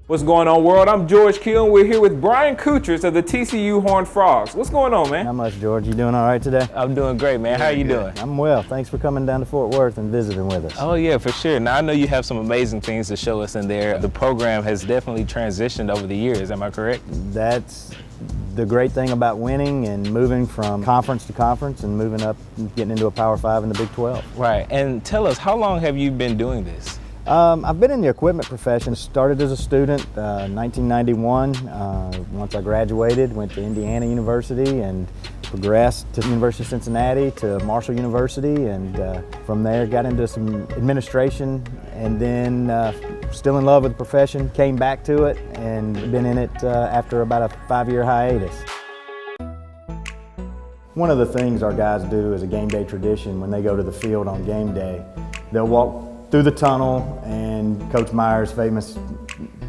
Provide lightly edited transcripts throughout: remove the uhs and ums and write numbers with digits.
What's going on, world? I'm George Keel, and we're here with Brian Kuchers of the TCU Horned Frogs. What's going on, man? Not much, George. You doing all right today? I'm doing great, man. How you doing? I'm well. Thanks for coming down to Fort Worth and visiting with us. Oh yeah, for sure. Now I know you have some amazing things to show us in there. The program has definitely transitioned over the years, am I correct? That's the great thing about winning and moving from conference to conference and moving up and getting into a Power 5 in the Big 12. Right, and tell us, how long have you been doing this? I've been in the equipment profession. Started as a student 1991. Once I graduated, went to Indiana University and progressed to the University of Cincinnati, to Marshall University, and from there got into some administration, and then still in love with the profession, came back to it and been in it after about a 5-year hiatus. One of the things our guys do as a game day tradition when they go to the field on game day, they'll walk through the tunnel, and Coach Meyer's famous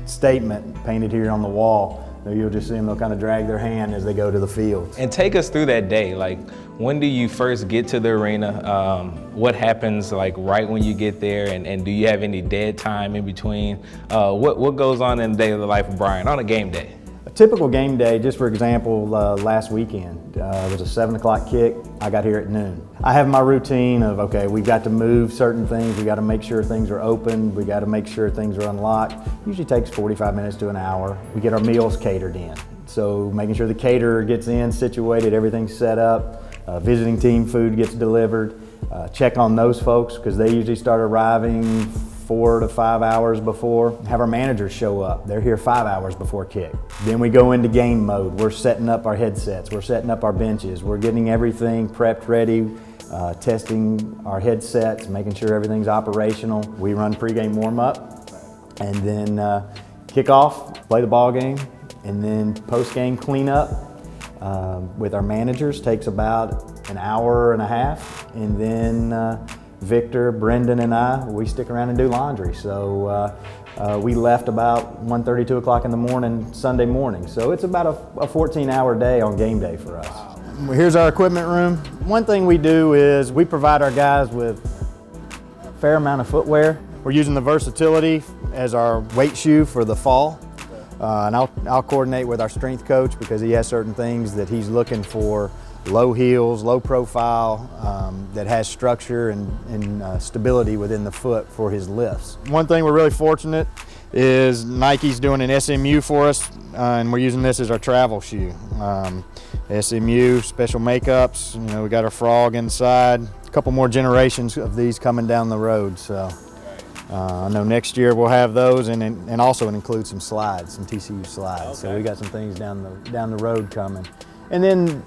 statement painted here on the wall, you'll just see them, they'll kind of drag their hand as they go to the field. And take us through that day. Like, when do you first get to the arena? What happens like right when you get there, and do you have any dead time in between? What goes on in the daily life of Brian on a game day? A typical game day, just for example, last weekend, was a 7 o'clock kick. I got here at noon. I have my routine of, okay, we've got to move certain things. We got to make sure things are open. We got to make sure things are unlocked. Usually takes 45 minutes to an hour. We get our meals catered in. So making sure the caterer gets in, situated, everything's set up. Visiting team food gets delivered. Check on those folks because they usually start arriving 4 to 5 hours before. Have our managers show up. They're here 5 hours before kick. Then we go into game mode. We're setting up our headsets. We're setting up our benches. We're getting everything prepped, ready, testing our headsets, making sure everything's operational. We run pregame warm-up, and then kick off, play the ball game, and then post-game cleanup with our managers takes about an hour and a half, and then Victor, Brendan, and I, we stick around and do laundry. So we left about 1:30, 2 o'clock in the morning, Sunday morning. So it's about a 14-hour day on game day for us. Wow. Here's our equipment room. One thing we do is we provide our guys with a fair amount of footwear. We're using the Versatility as our weight shoe for the fall. And I'll coordinate with our strength coach because he has certain things that he's looking for. Low heels, low profile, that has structure and stability within the foot for his lifts. One thing we're really fortunate is Nike's doing an SMU for us, and we're using this as our travel shoe. SMU, special makeups, we got our frog inside. A couple more generations of these coming down the road, so. I know next year we'll have those, and also it includes some slides, some TCU slides. Okay. So we got some things down the road coming. And then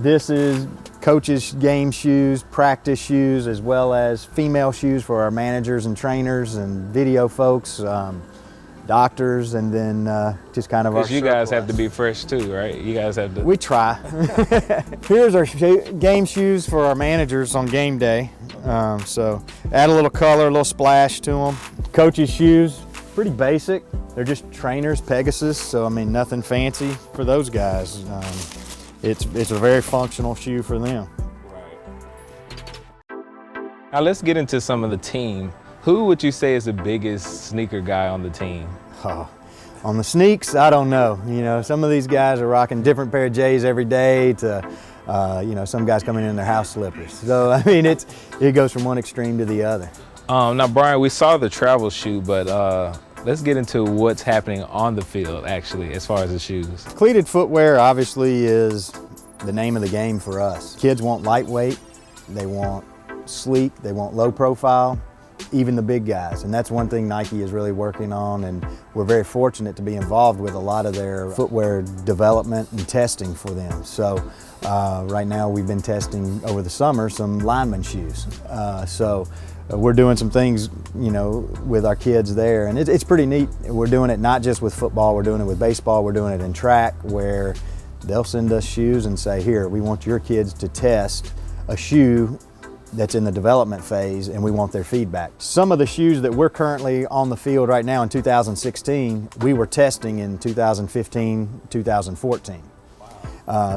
this is coaches' game shoes, practice shoes, as well as female shoes for our managers and trainers and video folks, doctors, and then just kind of our Because you guys have to be fresh too, right? You guys have to. We try. Here's our game shoes for our managers on game day. So add a little color, a little splash to them. Coaches' shoes, pretty basic. They're just trainers, Pegasus, so I mean nothing fancy for those guys. It's a very functional shoe for them. Right. Now let's get into some of the team. Who would you say is the biggest sneaker guy on the team? Oh, on the sneaks, I don't know. Some of these guys are rocking different pair of J's every day to, some guys coming in their house slippers. So, I mean, it goes from one extreme to the other. Now, Brian, we saw the travel shoe, but let's get into what's happening on the field, actually, as far as the shoes. Cleated footwear obviously is the name of the game for us. Kids want lightweight, they want sleek, they want low profile, even the big guys. And that's one thing Nike is really working on, and we're very fortunate to be involved with a lot of their footwear development and testing for them. So right now we've been testing over the summer some lineman shoes. We're doing some things, with our kids there, and it's pretty neat. We're doing it not just with football, we're doing it with baseball, we're doing it in track, where they'll send us shoes and say, here, we want your kids to test a shoe that's in the development phase, and we want their feedback. Some of the shoes that we're currently on the field right now in 2016, we were testing in 2015, 2014.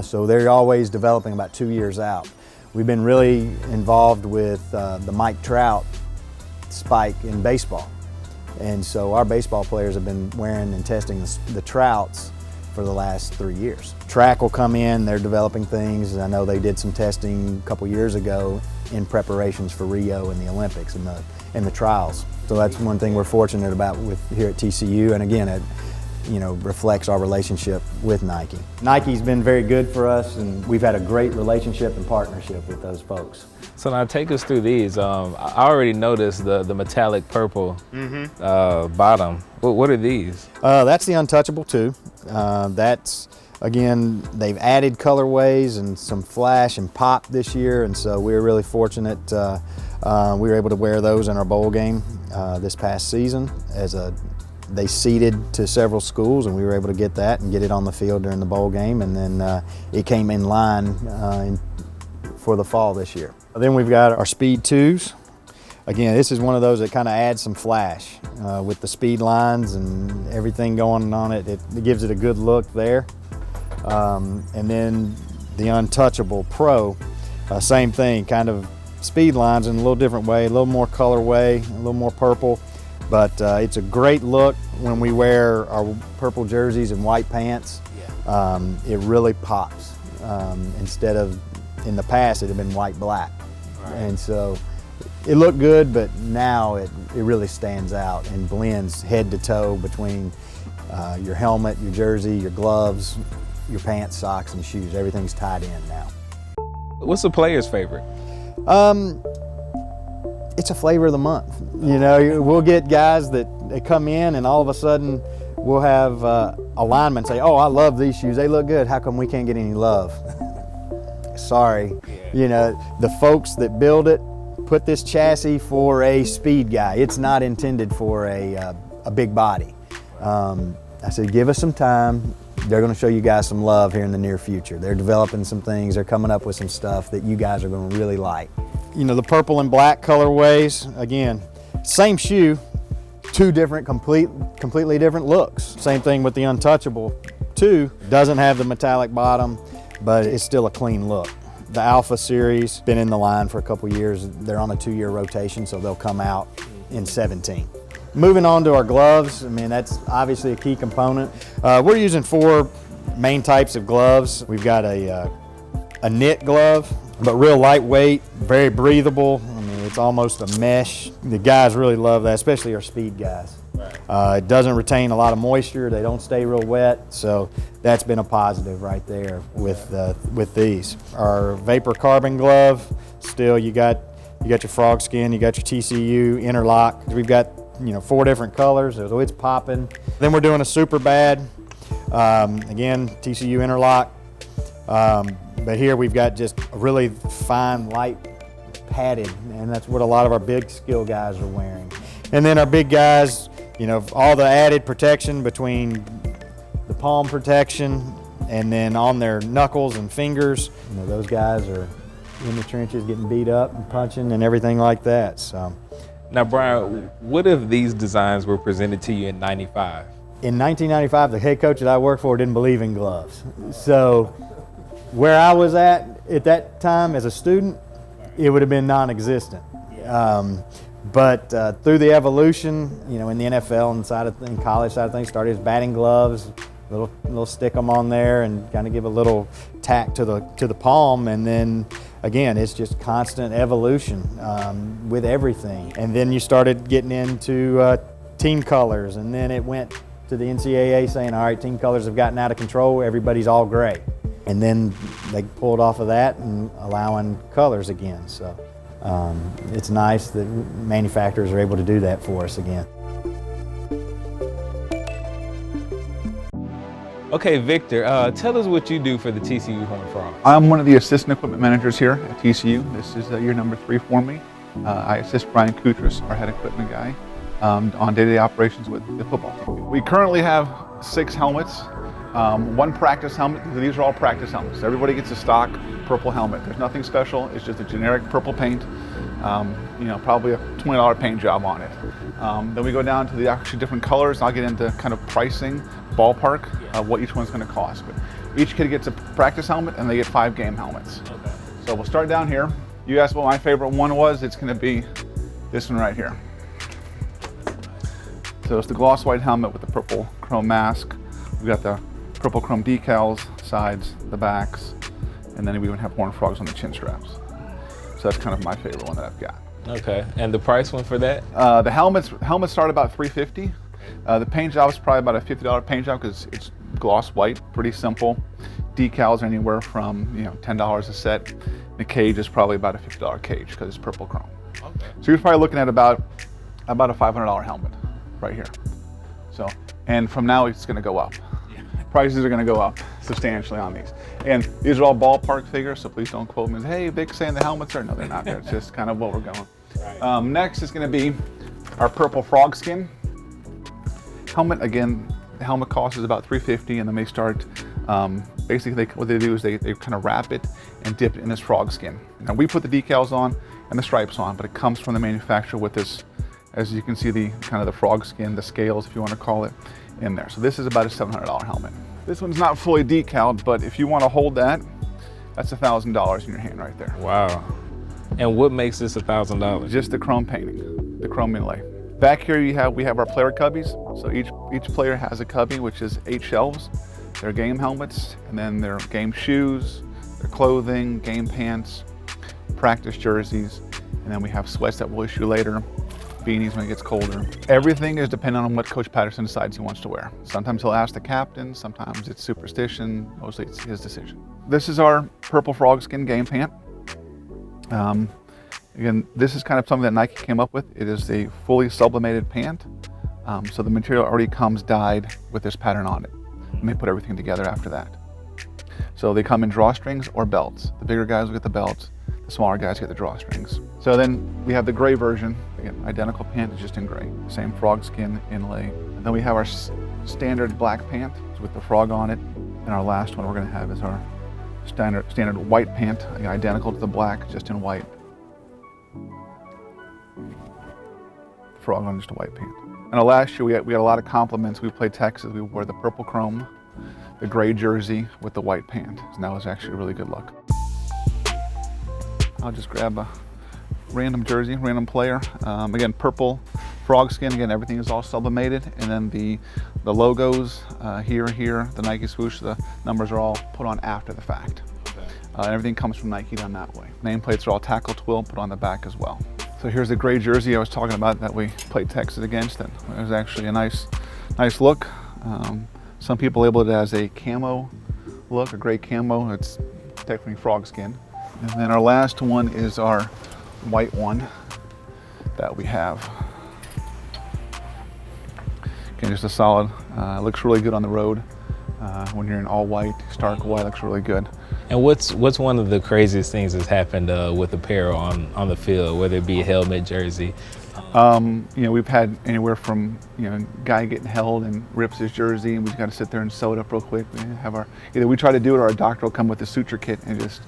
So they're always developing about 2 years out. We've been really involved with the Mike Trout spike in baseball. And so our baseball players have been wearing and testing the Trouts for the last 3 years. Track will come in, they're developing things. I know they did some testing a couple years ago in preparations for Rio and the Olympics and the trials. So that's one thing we're fortunate about here at TCU, and again, it reflects our relationship with Nike. Nike's been very good for us, and we've had a great relationship and partnership with those folks. So now take us through these. I already noticed the metallic purple bottom. What are these? That's the Untouchable 2. That's, again, they've added colorways and some flash and pop this year, and so we were really fortunate. We were able to wear those in our bowl game this past season. They seeded to several schools, and we were able to get that and get it on the field during the bowl game, and then it came in line for the fall this year. Then we've got our Speed 2s. Again, this is one of those that kind of adds some flash with the speed lines and everything going on it. It gives it a good look there. And then the Untouchable Pro, same thing, kind of speed lines in a little different way, a little more colorway, a little more purple. But it's a great look when we wear our purple jerseys and white pants. It really pops. Instead of, in the past, it had been white-black. Right. And so it looked good, but now it really stands out and blends head to toe between your helmet, your jersey, your gloves, your pants, socks, and shoes. Everything's tied in now. What's the player's favorite? It's a flavor of the month. We'll get guys that they come in, and all of a sudden we'll have a lineman say, "Oh, I love these shoes. They look good. How come we can't get any love?" Sorry. The folks that build it put this chassis for a speed guy. It's not intended for a big body. I said, give us some time. They're going to show you guys some love here in the near future. They're developing some things. They're coming up with some stuff that you guys are going to really like. The purple and black colorways, again, same shoe, two different, completely different looks. Same thing with the Untouchable 2. Doesn't have the metallic bottom, but it's still a clean look. The Alpha series, been in the line for a couple years. They're on a 2-year rotation, so they'll come out in 17. Moving on to our gloves, that's obviously a key component. We're using 4 main types of gloves. We've got a knit glove, but real lightweight, very breathable. It's almost a mesh. The guys really love that, especially our speed guys. It doesn't retain a lot of moisture. They don't stay real wet, so that's been a positive right there with these. Our Vapor Carbon glove, still you got your frog skin, you got your TCU interlock. We've got 4 different colors, so it's popping. Then we're doing a super bad, again TCU interlock, but here we've got just a really fine, light padded, and that's what a lot of our big skill guys are wearing. And then our big guys, all the added protection between the palm protection and then on their knuckles and fingers. Those guys are in the trenches getting beat up and punching and everything like that. So. Now, Brian, what if these designs were presented to you in '95? In 1995, the head coach that I worked for didn't believe in gloves. So where I was at that time as a student, it would have been non-existent. But through the evolution, in the NFL and college side of things, started as batting gloves, little stick them on there and kind of give a little tack to the palm, and then again, it's just constant evolution with everything. And then you started getting into team colors, and then it went to the NCAA saying, all right, team colors have gotten out of control, everybody's all gray. And then they pulled off of that and allowing colors again. So it's nice that manufacturers are able to do that for us again. Okay, Victor, tell us what you do for the TCU Horned Frogs. I'm one of the assistant equipment managers here at TCU. This is year number 3 for me. I assist Brian Kutras, our head equipment guy, on day-to-day operations with the football team. We currently have 6 helmets, 1 practice helmet. These are all practice helmets. Everybody gets a stock purple helmet. There's nothing special. It's just a generic purple paint. Probably a $20 paint job on it. Then we go down to the actually different colors. I'll get into kind of pricing, ballpark, what each one's going to cost. But each kid gets a practice helmet and they get 5 game helmets. Okay. So we'll start down here. You asked what my favorite one was. It's going to be this one right here. So it's the gloss white helmet with the purple chrome mask. We've got the purple chrome decals, sides, the backs, and then we even have horned frogs on the chin straps. So that's kind of my favorite one that I've got. Okay, and the price one for that? The helmets start about $350. The paint job is probably about a $50 paint job because it's gloss white, pretty simple. Decals are anywhere from $10 a set. The cage is probably about a $50 cage because it's purple chrome. Okay. So you're probably looking at about a $500 helmet right here. So, and from now it's going to go up. Yeah. Prices are going to go up substantially on these. And these are all ballpark figures, so please don't quote me as, hey, Vic's saying the helmets are, no, they're not there. It's just kind of what we're going. Right. Next is going to be our purple frog skin helmet. Again, the helmet cost is about $350, and then they start, basically what they do is they kind of wrap it and dip it in this frog skin. Now we put the decals on and the stripes on, but it comes from the manufacturer with this, as you can see, the kind of the frog skin, the scales, if you want to call it, in there. So this is about a $700 helmet. This one's not fully decaled, but if you want to hold that, that's $1,000 in your hand right there. Wow. And what makes this $1,000? Just the chrome painting, the chrome inlay. Back here we have our player cubbies. So each player has a cubby, which is 8 shelves. Their game helmets, and then their game shoes, their clothing, game pants, practice jerseys, and then we have sweats that we'll issue later, beanies when it gets colder. Everything is dependent on what Coach Patterson decides he wants to wear. Sometimes he'll ask the captain, sometimes it's superstition, mostly it's his decision. This is our purple frog skin game pant. Again, this is kind of something that Nike came up with. It is a fully sublimated pant. So the material already comes dyed with this pattern on it. And they put everything together after that. So they come in drawstrings or belts. The bigger guys will get the belts, the smaller guys get the drawstrings. So then we have the gray version. Again, identical pant, is just in gray. Same frog skin inlay. And then we have our standard black pant with the frog on it. And our last one we're gonna have is our standard white pant, identical to the black, just in white. Frog on just a white pant. And last year we had a lot of compliments. We played Texas. We wore the purple chrome, the gray jersey with the white pant. And that was actually a really good look. I'll just grab a random jersey, random player. Again, purple frog skin. Again, everything is all sublimated. And then the logos here, the Nike swoosh, the numbers are all put on after the fact. Okay. Everything comes from Nike done that way. Nameplates are all tackle twill put on the back as well. So here's the gray jersey I was talking about that we played Texas against, and it was actually a nice look. Some people label it as a camo look, a gray camo. It's technically frog skin. And then our last one is our white one that we have. Again, just a solid, looks really good on the road. When you're in all white, stark white, looks really good. And what's one of the craziest things that's happened with apparel on the field, whether it be a helmet, jersey? We've had anywhere from guy getting held and rips his jersey, and we've got to sit there and sew it up real quick. We have either we try to do it, or our doctor will come with a suture kit and just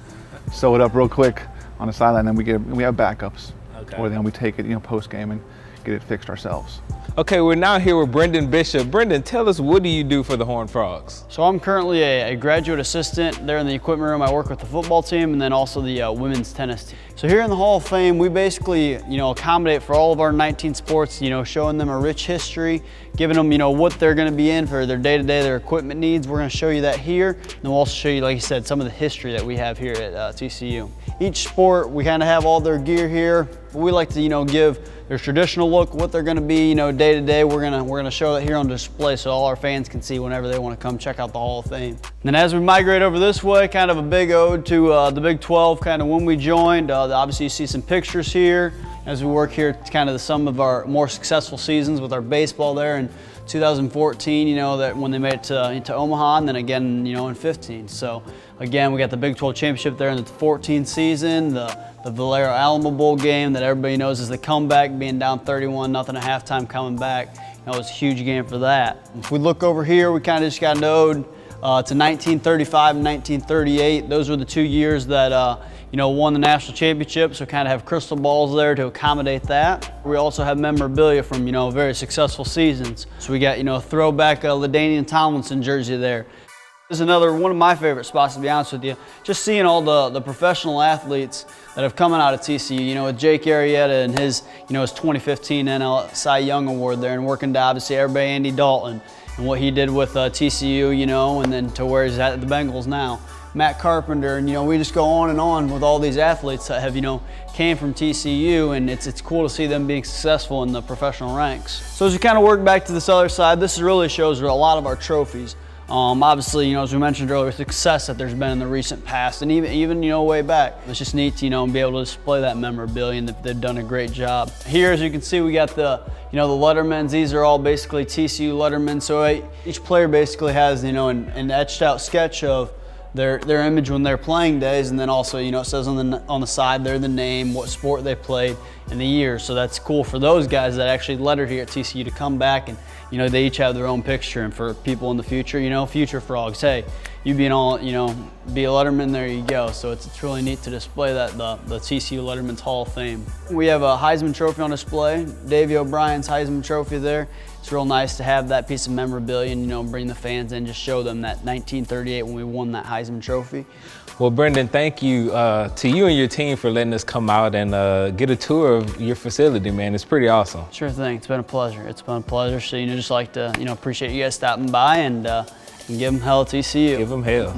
sew it up real quick on the sideline. Then we have backups, okay. Or then we take it post game and get it fixed ourselves. Okay, we're now here with Brendan Bishop. Brendan, tell us, what do you do for the Horned Frogs? So I'm currently a graduate assistant there in the equipment room. I work with the football team and then also the women's tennis team. So here in the Hall of Fame, we basically, accommodate for all of our 19 sports, showing them a rich history, giving them, what they're gonna be in for their day-to-day, their equipment needs. We're gonna show you that here. And then we'll also show you, like you said, some of the history that we have here at TCU. Each sport, we kind of have all their gear here. We like to, give their traditional look, what they're gonna be, day to day. We're gonna show that here on display so all our fans can see whenever they wanna come check out the Hall of Fame. And then as we migrate over this way, kind of a big ode to the Big 12, kind of when we joined. Obviously you see some pictures here as we work here, kind of some of our more successful seasons with our baseball there in 2014, that when they made it into Omaha, and then again, in 15. So again, we got the Big 12 championship there in the 14 season, the Valero Alamo Bowl game that everybody knows is the comeback, being down 31-0 at halftime, coming back. It was a huge game for that. If we look over here, we kind of just got an ode to 1935 and 1938. Those were the 2 years that won the national championship, so kind of have crystal balls there to accommodate that. We also have memorabilia from, very successful seasons. So we got, throwback LaDainian Tomlinson jersey there. This is another one of my favorite spots, to be honest with you. Just seeing all the professional athletes that have come out of TCU, you know, with Jake Arrieta and his, you know, his 2015 NL Cy Young Award there, and working to obviously everybody, Andy Dalton, and what he did with TCU, you know, and then to where he's at the Bengals now. Matt Carpenter, and you know, we just go on and on with all these athletes that have, you know, came from TCU, and it's cool to see them being successful in the professional ranks. So as we kind of work back to this other side, this really shows a lot of our trophies. Obviously, you know, as we mentioned earlier, success that there's been in the recent past, and even you know, way back. It's just neat to, you know, be able to display that memorabilia, and they've done a great job. Here, as you can see, we got the, you know, the Lettermans. These are all basically TCU Lettermen. So each player basically has, you know, an etched out sketch of their image when they're playing days, and then also, you know, it says on the side there the name, what sport they played, and the year. So that's cool for those guys that actually lettered here at TCU to come back, and you know, they each have their own picture. And for people in the future, you know, future Frogs, hey, you being all, you know, be a Letterman, there you go. So it's really neat to display that, the TCU Letterman's Hall of Fame. We have a Heisman Trophy on display, Davey O'Brien's Heisman Trophy there. It's real nice to have that piece of memorabilia and, you know, bring the fans in, just show them that 1938 when we won that Heisman Trophy. Well, Brendan, thank you to you and your team for letting us come out and get a tour of your facility, man. It's pretty awesome. Sure thing. It's been a pleasure. It's been a pleasure. So, you know, just like to, you know, appreciate you guys stopping by and give them hell at TCU. Give them hell.